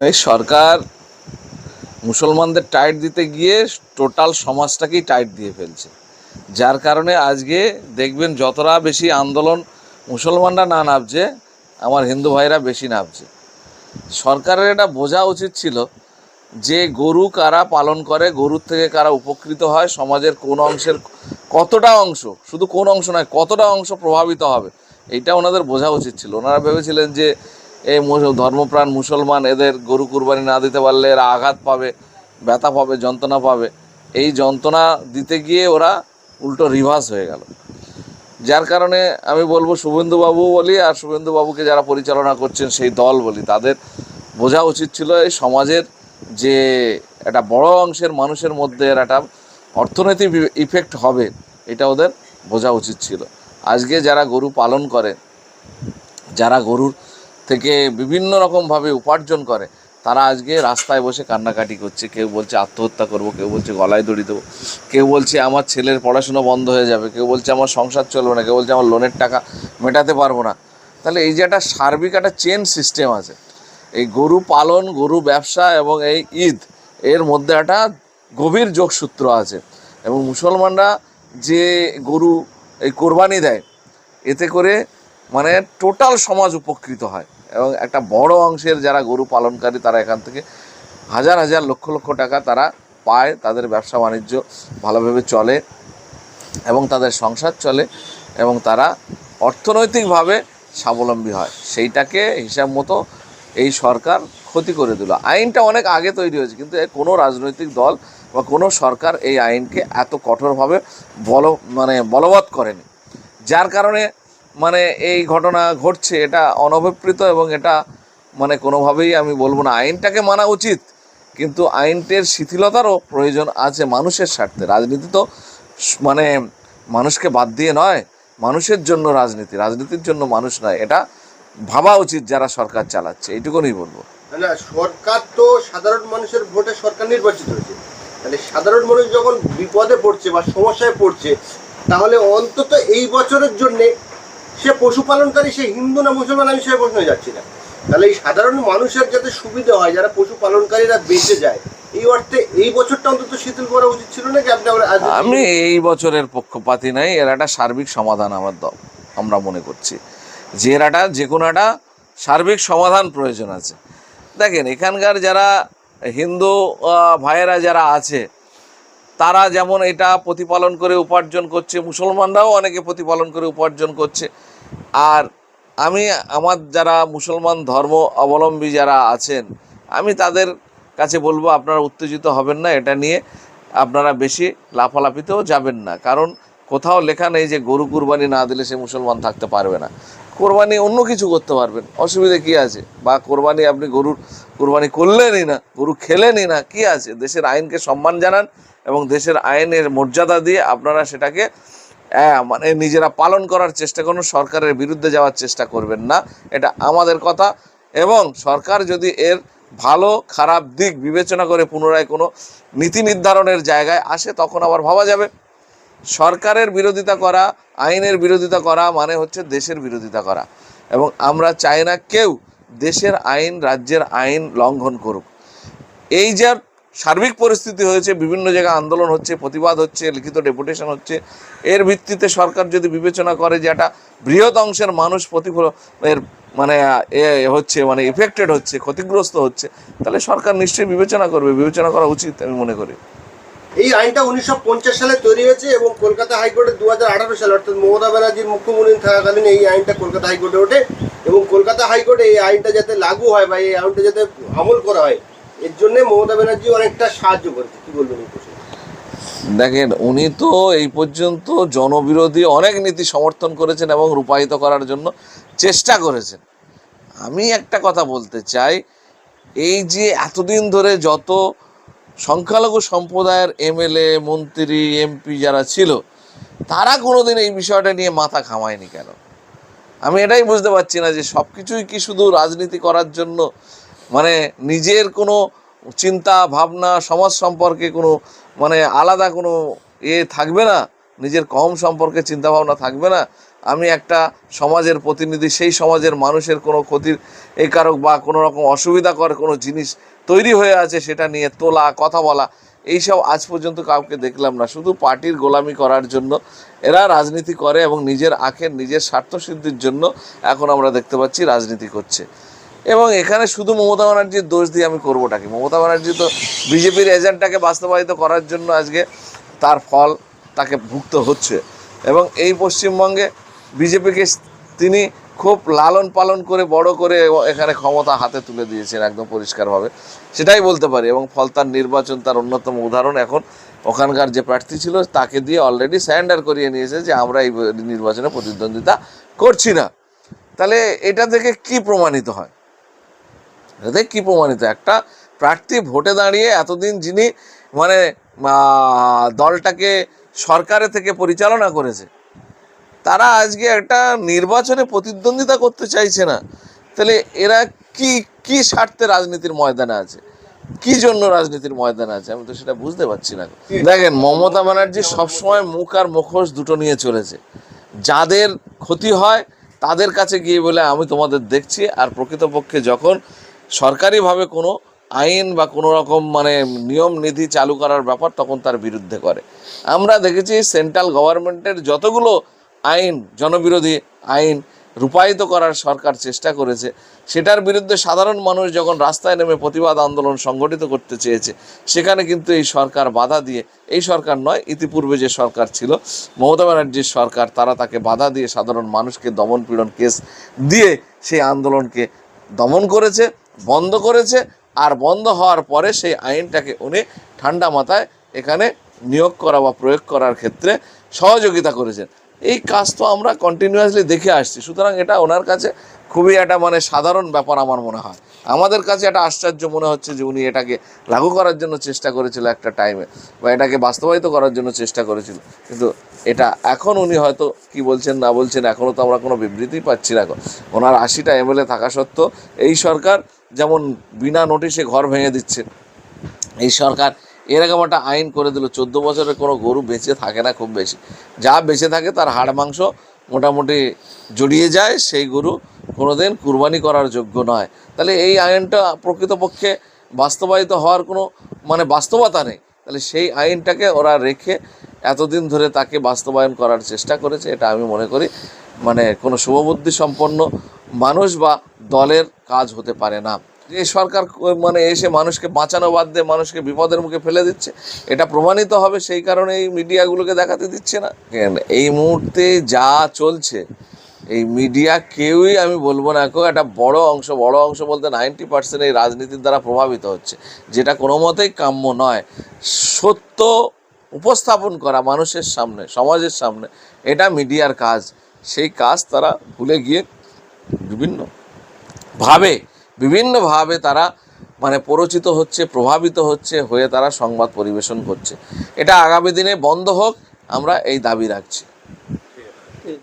এই সরকার মুসলমানদের টাইট দিতে গিয়ে টোটাল সমাজটাকেই টাইট দিয়ে ফেলছে, যার কারণে আজকে দেখবেন যতটা বেশি আন্দোলন মুসলমানরা না নামছে, আমার হিন্দু ভাইরা বেশি নামছে। সরকারের এটা বোঝা উচিত ছিল যে গরু কারা পালন করে, গরুর থেকে কারা উপকৃত হয়, সমাজের কোন অংশের কতটা অংশ, শুধু কোন অংশ নয় কতটা অংশ প্রভাবিত হবে, এইটা ওনাদের বোঝা উচিত ছিল। ওনারা ভেবেছিলেন যে এই ধর্মপ্রাণ মুসলমান, এদের গরু কুরবানি না দিতে পারলে এরা আঘাত পাবে, ব্যথা পাবে, যন্ত্রণা পাবে। এই যন্ত্রণা দিতে গিয়ে ওরা উল্টো রিভার্স হয়ে গেল। যার কারণে আমি বলবো শুভেন্দুবাবু বলি আর শুভেন্দুবাবুকে যারা পরিচালনা করছেন সেই দল বলি, তাদের বোঝা উচিত ছিল এই সমাজের যে একটা বড় অংশের মানুষের মধ্যে এর একটা অর্থনৈতিক ইফেক্ট হবে, এটা ওদের বোঝা উচিত ছিল। আজকে যারা গরু পালন করে, যারা গরুর থেকে বিভিন্ন রকমভাবে উপার্জন করে, তারা আজকে রাস্তায় বসে কান্নাকাটি করছে। কেউ বলছে আত্মহত্যা করব, কেউ বলছে গলায় দড়ি দেবো, কেউ বলছে আমার ছেলের পড়াশোনা বন্ধ হয়ে যাবে, কেউ বলছে আমার সংসার চলবে না, কেউ বলছে আমার লোনের টাকা মেটাতে পারবো না। তাহলে এই যে একটা সার্বিক একটা চেন সিস্টেম আছে, এই গরু পালন, গরু ব্যবসা এবং এই ঈদ, এর মধ্যে একটা গভীর যোগসূত্র আছে। এবং মুসলমানরা যে গরু এই কোরবানি দেয়, এতে করে মানে টোটাল সমাজ উপকৃত হয় এবং একটা বড় অংশের যারা গরু পালনকারী তারা এখান থেকে হাজার হাজার লক্ষ লক্ষ টাকা তারা পায়, তাদের ব্যবসা বাণিজ্য ভালোভাবে চলে এবং তাদের সংসার চলে এবং তারা অর্থনৈতিকভাবে স্বাবলম্বী হয়। সেইটাকে হিসাব মতো এই সরকার ক্ষতি করে দিল। আইনটা অনেক আগে তৈরি হয়েছে, কিন্তু কোনো রাজনৈতিক দল বা কোনো সরকার এই আইনকে এত কঠোরভাবে বলবৎ করেনি, যার কারণে এই ঘটনা ঘটছে। এটা অনভিপ্রেত এবং এটা কোনোভাবেই আমি বলবো না আইনটাকে মানা উচিত, কিন্তু আইনটির শিথিলতারও প্রয়োজন আছে মানুষের স্বার্থে। রাজনীতি তো মানুষকে বাদ দিয়ে নয়, মানুষের জন্য রাজনীতি, রাজনীতির জন্য মানুষ নয়। এটা ভাবা উচিত যারা সরকার চালাচ্ছে, এইটুকুনই বলবো। না, সরকার তো সাধারণ মানুষের ভোটে সরকার নির্বাচিত হয়েছে, তাহলে সাধারণ মানুষ যখন বিপদে পড়ছে বা সমস্যায় পড়ছে, তাহলে অন্তত এই বছরের জন্যে সে পশুপালনকারী, সে হিন্দু না মুসলমান, আমি সে প্রশ্ন যাচ্ছি না, তাহলে এই সাধারণ মানুষের যাতে সুবিধা হয়, যারা পশুপালনকারীরা বেঁচে যায়, এই অর্থে এই বছরটা অন্তত শিথিল করা উচিত ছিল নাকি? আমি এই বছরের পক্ষপাতী নাই, এর একটা সার্বিক সমাধান আমরা মনে করছি যে এর একটা যে কোনো একটা সার্বিক সমাধান প্রয়োজন আছে। দেখেন, এখানকার যারা হিন্দু ভাইয়েরা যারা আছে, তারা যেমন এটা প্রতিপালন করে উপার্জন করছে, মুসলমানরাও অনেকে প্রতিপালন করে উপার্জন করছে। আর আমার যারা মুসলমান ধর্ম অবলম্বী যারা আছেন, আমি তাদের কাছে বলবো আপনারা উত্তেজিত হবেন না, এটা নিয়ে আপনারা বেশি লাফালাফিতেও যাবেন না। কারণ কোথাও লেখা নেই যে গরু কুরবানি না দিলে সে মুসলমান থাকতে পারবে না। কোরবানি অন্য কিছু করতে পারবেন, অসুবিধে কী আছে? বা কোরবানি আপনি কোরবানি করলেনই না, গরু খেলেনই না, কী আছে? দেশের আইনকে সম্মান জানান এবং দেশের আইনের মর্যাদা দিয়ে আপনারা সেটাকে নিজেরা পালন করার চেষ্টা করুন। সরকারের বিরুদ্ধে যাওয়ার চেষ্টা করবেন না, এটা আমাদের কথা। এবং সরকার যদি এর ভালো খারাপ দিক বিবেচনা করে পুনরায় কোনো নীতি নির্ধারণের জায়গায় আসে, তখন আবার ভাবা যাবে। সরকারের বিরোধিতা করা, আইনের বিরোধিতা করা মানে হচ্ছে দেশের বিরোধিতা করা, এবং আমরা চাই না কেউ দেশের আইন, রাজ্যের আইন লঙ্ঘন করুক। এই যে সার্বিক পরিস্থিতি হয়েছে, বিভিন্ন জায়গায় আন্দোলন হচ্ছে, প্রতিবাদ হচ্ছে, লিখিত ডেপুটেশন হচ্ছে, এর ভিত্তিতে সরকার যদি বিবেচনা করে যে একটা বৃহৎ অংশের মানুষ ইফেক্টেড হচ্ছে, ক্ষতিগ্রস্ত হচ্ছে, তাহলে সরকার নিশ্চয়ই বিবেচনা করবে, বিবেচনা করা উচিত আমি মনে করি। এই আইনটা 1950 সালে তৈরি হয়েছে এবং কলকাতা হাইকোর্টে 2018 সালে, অর্থাৎ মমতা ব্যানার্জির মুখ্যমন্ত্রী থাকাকালীন এই আইনটা কলকাতা হাইকোর্টে ওঠে এবং কলকাতা হাইকোর্টে এই আইনটা যাতে লাগু হয় বা এই আইনটা যাতে আমল করা হয়, এর জন্য মমতা ব্যানার্জি অনেকটা সাহায্য করেছে। কি বলবেন এই প্রশ্নে? দেখেন, উনি তো এই পর্যন্ত জনবিরোধী অনেক নীতি সমর্থন করেছেন এবং রূপায়িত করার জন্য চেষ্টা করেছেন। আমি একটা কথা বলতে চাই, এই যে এতদিন ধরে যত সংখ্যালঘু সম্প্রদায়ের এমএলএ, মন্ত্রী, এমপি যারা ছিল, তারা কোনোদিন এই বিষয়টা নিয়ে মাথা ঘামায়নি কেন? আমি এটাই বুঝতে পারছি না যে সব কিছুই কি শুধু রাজনীতি করার জন্য, নিজের কোনো চিন্তা ভাবনা, সমাজ সম্পর্কে কোনো আলাদা কোনো থাকবে না, নিজের কম সম্পর্কে চিন্তা ভাবনা থাকবে না, আমি একটা সমাজের প্রতিনিধি, সেই সমাজের মানুষের কোনো ক্ষতির কারক বা কোনো রকম অসুবিধাকর কোনো জিনিস তৈরি হয়ে আছে সেটা নিয়ে তোলা, কথা বলা, এইসব আজ পর্যন্ত কাউকে দেখলাম না। শুধু পার্টির গোলামি করার জন্য এরা রাজনীতি করে এবং নিজের আখের নিজের স্বার্থসিদ্ধির জন্য এখন আমরা দেখতে পাচ্ছি রাজনীতি করছে। এবং এখানে শুধু মমতা ব্যানার্জির দোষ দিয়ে আমি করবোটা কি? মমতা ব্যানার্জি তো বিজেপির এজেন্ডাকে বাস্তবায়িত করার জন্য আজকে তার ফল তাকে ভুগতে হচ্ছে। এবং এই পশ্চিমবঙ্গে বিজেপিকে তিনি খুব লালন পালন করে বড় করে এখানে ক্ষমতা হাতে তুলে দিয়েছেন একদম পরিষ্কারভাবে, সেটাই বলতে পারি। এবং ফলতার নির্বাচন তার অন্যতম উদাহরণ। এখন ওখানকার যে প্রার্থী ছিল তাকে দিয়ে অলরেডি স্যারেন্ডার করিয়ে নিয়েছে যে আমরা এই নির্বাচনে প্রতিদ্বন্দ্বিতা করছি না। তাহলে এটা থেকে কি প্রমাণিত হয়? এটা থেকে কী প্রমাণিত? একটা প্রার্থী ভোটে দাঁড়িয়ে এতদিন যিনি মানে দলটাকে সরকারে থেকে পরিচালনা করেছে, তারা আজকে একটা নির্বাচনে প্রতিদ্বন্দ্বিতা করতে চাইছে না। তাহলে এরা কি কি স্বার্থে রাজনীতির ময়দানে আছে, কি জন্য রাজনীতির ময়দানে আছে? আমি তো সেটা বুঝতে পারছি না। দেখেন, মমতা ব্যানার্জি সবসময় মুখ আর মুখোশ দুটো নিয়ে চলেছে। যাদের ক্ষতি হয় তাদের কাছে গিয়ে বলে আমি তোমাদের দেখছি, আর প্রকৃতপক্ষে যখন সরকারিভাবে কোনো আইন বা কোনো রকম মানে নিয়ম নীতি চালু করার ব্যাপার তখন তার বিরুদ্ধে করে। আমরা দেখেছি সেন্ট্রাল গভর্নমেন্টের যতগুলো আইন, জনবিরোধী আইন রূপায়িত করার সরকার চেষ্টা করেছে, সেটার বিরুদ্ধে সাধারণ মানুষ যখন রাস্তায় নেমে প্রতিবাদ আন্দোলন সংগঠিত করতে চেয়েছে, সেখানে কিন্তু এই সরকার বাধা দিয়ে, এই সরকার নয়, ইতিপূর্বে যে সরকার ছিল মমতা ব্যানার্জির সরকার, তারা তাকে বাধা দিয়ে সাধারণ মানুষকে দমন পীড়ন কেস দিয়ে সেই আন্দোলনকে দমন করেছে, বন্ধ করেছে। আর বন্ধ হওয়ার পরে সেই আইনটাকে উনি ঠান্ডা মাথায় এখানে নিয়োগ করা বা প্রয়োগ করার ক্ষেত্রে সহযোগিতা করেছেন। এই কাজ তো আমরা কন্টিনিউয়াসলি দেখে আসছি। সুতরাং এটা ওনার কাছে খুবই একটা মানে সাধারণ ব্যাপার আমার মনে হয়। আমাদের কাছে একটা আশ্চর্য মনে হচ্ছে যে উনি এটাকে লাগু করার জন্য চেষ্টা করেছিল একটা টাইমে, বা এটাকে বাস্তবায়িত করার জন্য চেষ্টা করেছিল। কিন্তু এটা এখন উনি হয়তো কি বলছেন না বলছেন এখনও তো আমরা কোনো বিবৃতিই পাচ্ছি না। ওনার 80টা এমএলএ থাকা সত্ত্বেও এই সরকার যেমন বিনা নোটিশে ঘর ভেঙে দিচ্ছে, এই সরকার এরকম একটা আইন করে দিল 14 বছরের কোনো গরু বেঁচে থাকে না, খুব বেশি যা বেঁচে থাকে তার হাড় মাংস মোটামুটি জড়িয়ে যায়, সেই গরু কোনোদিন কুরবানি করার যোগ্য নয়। তাহলে এই আইনটা প্রকৃতপক্ষে বাস্তবায়িত হওয়ার কোনো মানে বাস্তবতা নেই। তাহলে সেই আইনটাকে ওরা রেখে এতদিন ধরে তাকে বাস্তবায়ন করার চেষ্টা করেছে। এটা আমি মনে করি মানে কোনো শুভবুদ্ধি সম্পন্ন মানুষ বা দলের কাজ হতে পারে না। এই সরকার মানে এসে মানুষকে বাঁচানো বাদ দিয়ে মানুষকে বিপদের মুখে ফেলে দিচ্ছে, এটা প্রমাণিত হবে। সেই কারণে এই মিডিয়াগুলোকে দেখাতে দিচ্ছে না। এই মুহূর্তে যা চলছে, এই মিডিয়া কেউই আমি বলবো না, কেউ একটা বড় অংশ বলতে 90% এই রাজনীতির দ্বারা প্রভাবিত হচ্ছে, যেটা কোনো মতেই কাম্য নয়। সত্য উপস্থাপন করা মানুষের সামনে, সমাজের সামনে, এটা মিডিয়ার কাজ। সেই কাজ তারা ভুলে গিয়ে বিভিন্নভাবে তারা মানে প্ররোচিত হচ্ছে, প্রভাবিত হয়ে তারা সংবাদ পরিবেশন করছে। এটা আগামী দিনে বন্ধ হোক, আমরা এই দাবি রাখছি।